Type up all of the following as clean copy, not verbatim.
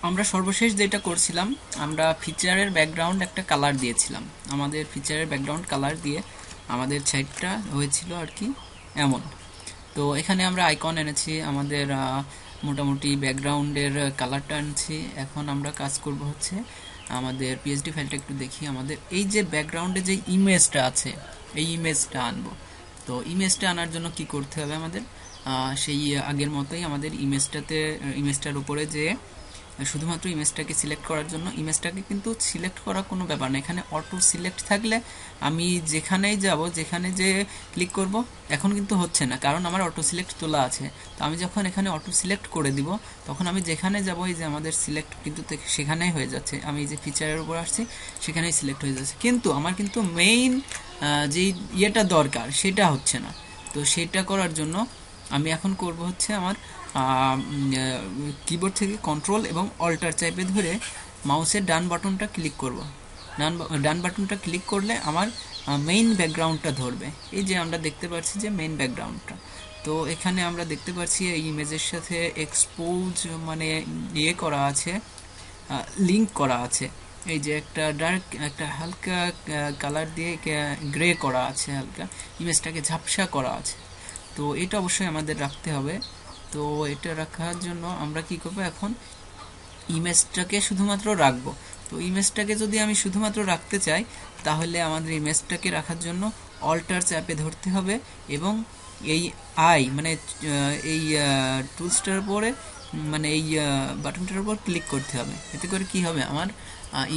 আমরা সর্বশেষ যেটা করছিলাম, আমরা ফিচারের ব্যাকগ্রাউন্ড একটা কালার দিয়েছিলাম। আমাদের ফিচারের ব্যাকগ্রাউন্ড কালার দিয়ে আমাদের সাইটটা হয়েছিল আর কি এমন। তো এখানে আমরা আইকন এনেছি, আমাদের মোটামুটি ব্যাকগ্রাউন্ডের কালারটা এনেছি। এখন আমরা কাজ করব হচ্ছে আমাদের পিএইচডি ফাইলটা একটু দেখি। আমাদের এই যে ব্যাকগ্রাউন্ডে যে ইমেজটা আছে, এই ইমেজটা আনবো। তো ইমেজটা আনার জন্য কি করতে হবে আমাদের? সেই আগের মতোই আমাদের ইমেজটার উপরে যে শুধুমাত্র ইমেজটাকে সিলেক্ট করার জন্য, ইমেজটাকে কিন্তু সিলেক্ট করা কোনো ব্যাপার না, এখানে অটো সিলেক্ট থাকলে আমি যেখানেই যাব, যেখানে যে ক্লিক করব, এখন কিন্তু হচ্ছে না কারণ আমার অটো সিলেক্ট তোলা আছে। তো আমি যখন এখানে অটো সিলেক্ট করে দিব, তখন আমি যেখানে যাব এই যে আমাদের সিলেক্ট কিন্তু সেখানেই হয়ে যাচ্ছে। আমি যে ফিচারের উপর আসছি সেখানেই সিলেক্ট হয়ে যাচ্ছে, কিন্তু আমার কিন্তু মেইন যেই ইয়েটা দরকার সেটা হচ্ছে না। তো সেটা করার জন্য আমি এখন করব হচ্ছে আমার কিবোর্ড থেকে কন্ট্রোল এবং অল্টার চাপে ধরে মাউসের ডান বাটনটা ক্লিক করব। ডান বাটনটা ক্লিক করলে আমার মেইন ব্যাকগ্রাউন্ডটা ধরবে। এই যে আমরা দেখতে পাচ্ছি যে মেইন ব্যাকগ্রাউন্ডটা। তো এখানে আমরা দেখতে পাচ্ছি এই ইমেজের সাথে এক্সপোজ মানে ইয়ে করা আছে, লিঙ্ক করা আছে। এই যে একটা ডার্ক, একটা হালকা কালার দিয়ে গ্রে করা আছে, হালকা ইমেজটাকে ঝাপসা করা আছে। তো এটা অবশ্যই আমাদের রাখতে হবে। তো এটা রাখার জন্য আমরা কি করব, এখন ইমেজটাকে শুধুমাত্র রাখবো। তো ইমেজটাকে যদি আমি শুধুমাত্র রাখতে চাই, তাহলে আমাদের ইমেজটাকে রাখার জন্য অল্টার চাপে ধরতে হবে এবং এই মানে এই টুলসটার উপরে মানে এই বাটনটার উপর ক্লিক করতে হবে। এতে করে কি হবে, আমার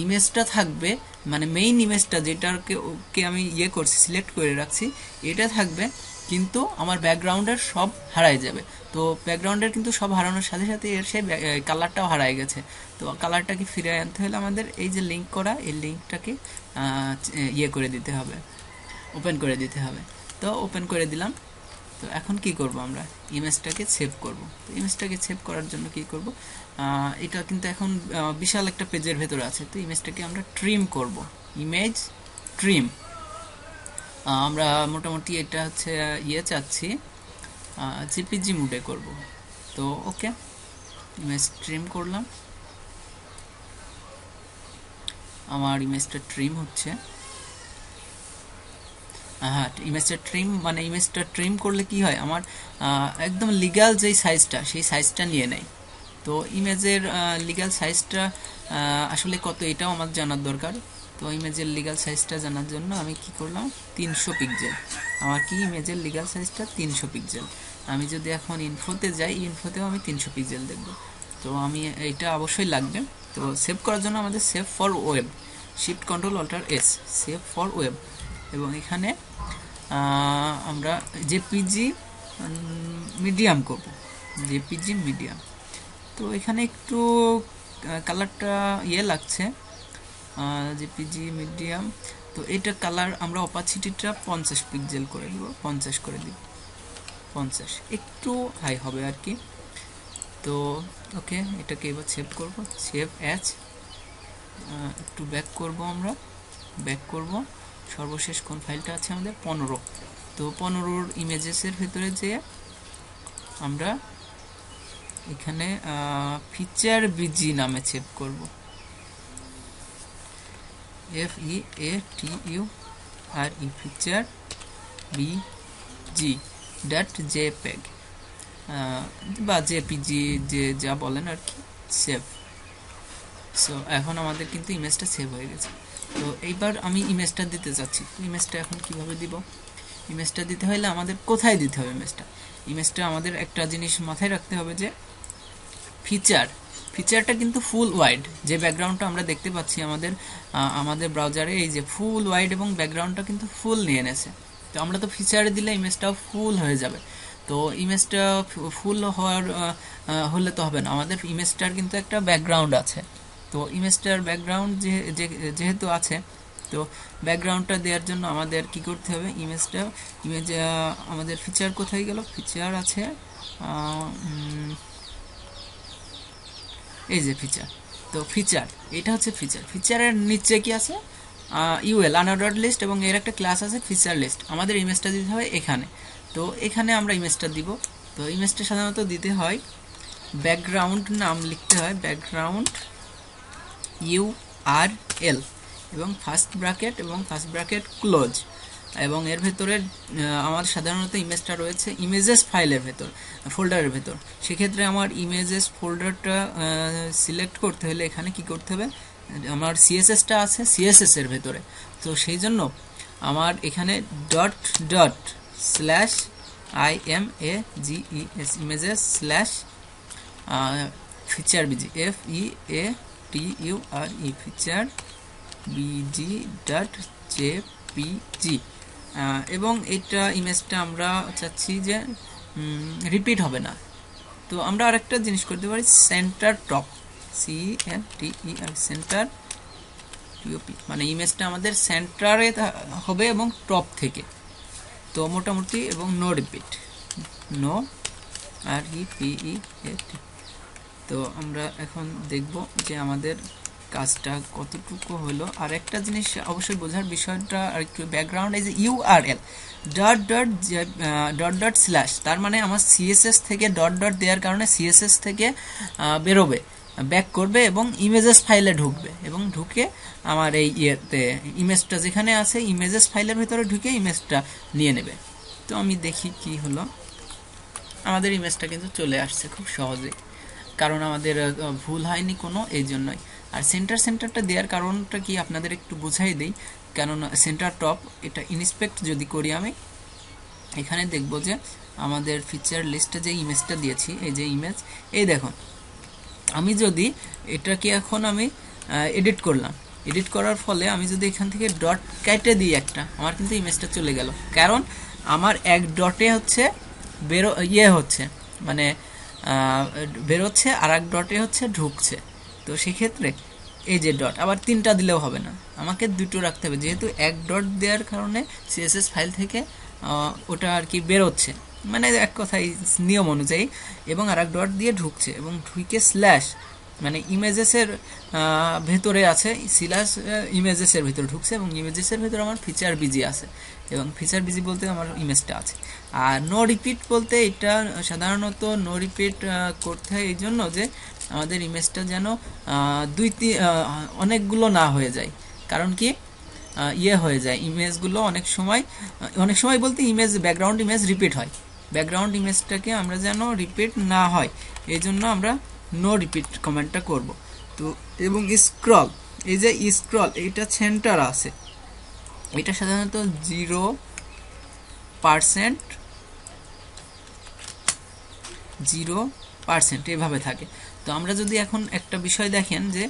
ইমেজটা থাকবে, মানে মেইন ইমেজটা যেটাকে ওকে আমি ইয়ে করছি, সিলেক্ট করে রাখছি, এটা থাকবে, কিন্তু আমার ব্যাকগ্রাউন্ডের সব হারাই যাবে। তো ব্যাকগ্রাউন্ডের কিন্তু সব হারানোর সাথে সাথে এর সেই কালারটাও হারাই গেছে। তো কালারটাকে ফিরে আনতে হলে আমাদের এই যে লিঙ্ক করা, এই লিঙ্কটাকে ইয়ে করে দিতে হবে, ওপেন করে দিতে হবে। তো ওপেন করে দিলাম। তো এখন কি করব, আমরা ইমেজটাকে সেভ করব। তো ইমেজটাকে সেভ করার জন্য কি করব, এটা কিন্তু এখন বিশাল একটা পেজের ভেতরে আছে। তো ইমেজটাকে আমরা ট্রিম করব, ইমেজ ট্রিম। আমরা মোটামুটি এটা হচ্ছে ইয়ে চাচ্ছি, জিপিজি মুডে করব। তো ওকে, ইমেজ ট্রিম করলাম, আমার ইমেজটা ট্রিম হচ্ছে। হ্যাঁ, ইমেজটা ট্রিম করলে কি হয়, আমার একদম লিগ্যাল যেই সাইজটা, সেই সাইজটা নিয়ে নেয়। তো ইমেজের লিগ্যাল সাইজটা আসলে কত, এটাও আমার জানার দরকার। তো ইমেজের লিগ্যাল সাইজটা জানার জন্য আমি কি করলাম, 300 পিক্সেল। আমার কি ইমেজের লিগ্যাল সাইজটা 300 পিক্সেল। আমি যদি এখন ইনফোতে যাই, ইনফোতেও আমি 300 পিক্সেল দেখব। তো আমি এটা অবশ্যই লাগবে। তো সেভ করার জন্য আমাদের save for web, shift control alter S, save for web. এবং এখানে আমরা জেপিজি মিডিয়াম করব, জেপিজি মিডিয়াম। তো এখানে একটু কালারটা ইয়ে লাগছে, জেপিজি মিডিয়াম। তো এটা কালার আমরা অপাসিটিটা 50 পিক্সেল করে দিব, 50 করে দিব, 50 একটু হাই হবে আর কি। তো ওকে, এটাকে এবার সেভ করব, সেভ অ্যাজ। একটু ব্যাক করব, আমরা ব্যাক করব। সর্বশেষ কোন ফাইলটা আছে আমাদের, 15। তো 15-র ইমেজেসের ভিতরে যে আমরা এখানে ফিচার বিজি নামে সেভ করব, FEATURE feature busy dot JPEG বা জেপিজি, যে যা বলেন আর কি, সেভ। সো এখন আমাদের কিন্তু ইমেজটা সেভ হয়ে গেছে। তো এইবার আমি ইমেজটা দিতে চাচ্ছি। তো ইমেজটা এখন কিভাবে দিব, ইমেজটা দিতে হলে আমাদের কোথায় দিতে হবে ইমেজটা? ইমেজটা আমাদের একটা জিনিস মাথায় রাখতে হবে, যে ফিচারটা কিন্তু ফুল ওয়াইড, যে ব্যাকগ্রাউন্ডটা আমরা দেখতে পাচ্ছি আমাদের ব্রাউজারে, এই যে ফুল ওয়াইড এবং ব্যাকগ্রাউন্ডটা কিন্তু ফুল নিয়ে এনেছে। তো আমরা তো ফিচারে দিলে ইমেজটাও ফুল হয়ে যাবে। তো ইমেজটা ফুল হওয়ার হলে তো হবে না, আমাদের ইমেজটার কিন্তু একটা ব্যাকগ্রাউন্ড আছে। তো ইমেজটার ব্যাকগ্রাউন্ড যেহেতু আছে, তো ব্যাকগ্রাউন্ডটা দেওয়ার জন্য আমাদের কি করতে হবে, ইমেজ আমাদের ফিচার কোথায় গেল, ফিচার আছে এই যে ফিচার। তো ফিচার, এটা হচ্ছে ফিচারের নিচে কি আছে, ইউএল আনঅর্ডার্ড লিস্ট, এবং এর একটা ক্লাস আছে ফিচার লিস্ট। আমাদের ইমেজটা দিতে হবে এখানে। তো এখানে আমরা ইমেজটা দিব। তো ইমেজটা সাধারণত দিতে হয় ব্যাকগ্রাউন্ড নাম লিখতে হয় ব্যাকগ্রাউন্ড URL এবং ফার্স্ট ব্র্যাকেট এবং ফার্স্ট ব্র্যাকেট ক্লোজ, এবং এর ভেতরে আমার সাধারণত ইমেজটা রয়েছে ইমেজেস ফাইলের ভেতর, ফোল্ডারের ভেতর। সেক্ষেত্রে আমার ইমেজেস ফোল্ডারটা সিলেক্ট করতে হলে এখানে কি করতে হবে, আমার সিএসএসটা আছে সিএসএস এর ভেতরে, তো সেই জন্য আমার এখানে dot dot slash IMAGES images slash feature busy FEATURE feature busy dot JPG, এবং এটা ইমেজটা আমরা চাচ্ছি যে রিপিট হবে না। তো আমরা আরেকটা জিনিস করতে পারি centre top CNTER centre TOP, মানে ইমেজটা আমাদের সেন্টারে হবে এবং টপ থেকে, তো মোটামুটি, এবং নো রিপিট REPEAT। তো আমরা এখন দেখব যে আমাদের কাজটা কতটুকু হলো। আর একটা জিনিস অবশ্যই বোঝার বিষয়টা আর একটু ব্যাকগ্রাউন্ড, এই যে URL dot dot dot dot slash, তার মানে আমার সিএসএস থেকে ডট ডট দেওয়ার কারণে সিএসএস থেকে বেরোবে, ব্যাক করবে এবং ইমেজেস ফাইলে ঢুকবে, এবং ঢুকে আমার এই ইয়েতে ইমেজটা যেখানে আছে ইমেজেস ফাইলের ভেতরে ঢুকে ইমেজটা নিয়ে নেবে। তো আমি দেখি কি হলো, আমাদের ইমেজটা কিন্তু চলে আসছে খুব সহজে, কারণ আমাদের ভুল হয়নি কোনো, এই জন্যই। আর সেন্টারটা দেওয়ার কারণটা কি আপনাদের একটু বুঝাই দেই, কেননা সেন্টার টপ এটা ইন্সপেক্ট যদি করি আমি এখানে দেখব যে আমাদের ফিচার লিস্টে যে ইমেজটা দিয়েছি, এই যে ইমেজ, এই দেখুন, আমি যদি এটাকে এখন আমি এডিট করলাম, এডিট করার ফলে আমি যদি এখান থেকে ডট কেটে দিই একটা, আমার কিন্তু ইমেজটা চলে গেল, কারণ আমার এক ডটে হচ্ছে হচ্ছে, মানে বেরোচ্ছে, আর এক ডটে হচ্ছে ঢুকছে। তো সেক্ষেত্রে এই যে ডট আবার তিনটা দিলেও হবে না, আমাকে দুটো রাখতে হবে, যেহেতু এক ডট দেওয়ার কারণে সিএসএস ফাইল থেকে ওটা আর কি বেরোচ্ছে, মানে এক কথায় নিয়ম অনুযায়ী, এবং আর এক ডট দিয়ে ঢুকছে, এবং ঢুকে স্ল্যাশ, মানে ইমেজেসের ভেতরে আছে, স্ল্যাশ ইমেজেসের ভেতরে ঢুকছে, এবং ইমেজেসের ভেতরে আমার ফিচার বিজি আছে, এবং ফিচার বিজি বলতে আমার ইমেজটা আছে। আর নো রিপিট বলতে এটা সাধারণত নো রিপিট করতে হয় এই জন্য যে আমাদের ইমেজটা যেন অনেকগুলো না হয়ে যায়, কারণ কি হয়ে যায় ইমেজগুলো অনেক সময় বলতে ইমেজ ব্যাকগ্রাউন্ড ইমেজ রিপিট হয়, ব্যাকগ্রাউন্ড ইমেজটাকে আমরা যেন রিপিট না হয় এই জন্য আমরা নো রিপিট কমেন্টটা করব। তো এবং স্ক্রল, এই যে স্ক্রল এইটা সেন্টার আছে, এটা সাধারণত 0% এভাবে থাকে। তো আমরা যদি এখন একটা বিষয় দেখেন যে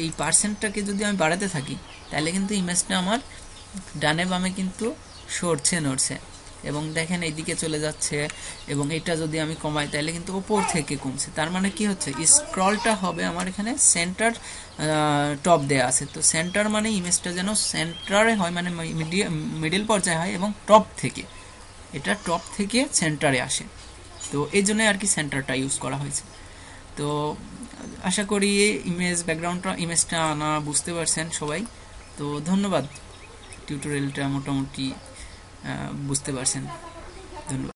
এই পার্সেন্টটাকে যদি আমি বাড়াতে থাকি তাহলে কিন্তু ইমেজটা আমার ডানে বামে কিন্তু নড়ছে, এবং দেখেন এইদিকে চলে যাচ্ছে, এবং এটা যদি আমি কমাই তাহলে কিন্তু ওপর থেকে কমছে, তার মানে কি হচ্ছে স্ক্রলটা হবে আমার এখানে সেন্টার টপ দেয়া আছে, তো সেন্টার মানে ইমেজটা যেন সেন্টারে হয়, মানে মিডল পর্যায়ে হয়, এবং টপ থেকে, এটা টপ থেকে সেন্টারে আসে, তো এই জন্য আর কি সেন্টারটা ইউজ করা হয়েছে। তো আশা করি ব্যাকগ্রাউন্ডটা ইমেজটা আনা বুঝতে পারছেন সবাই। তো ধন্যবাদ, টিউটোরিয়ালটা মোটামুটি বুঝতে পারছেন, ধন্যবাদ।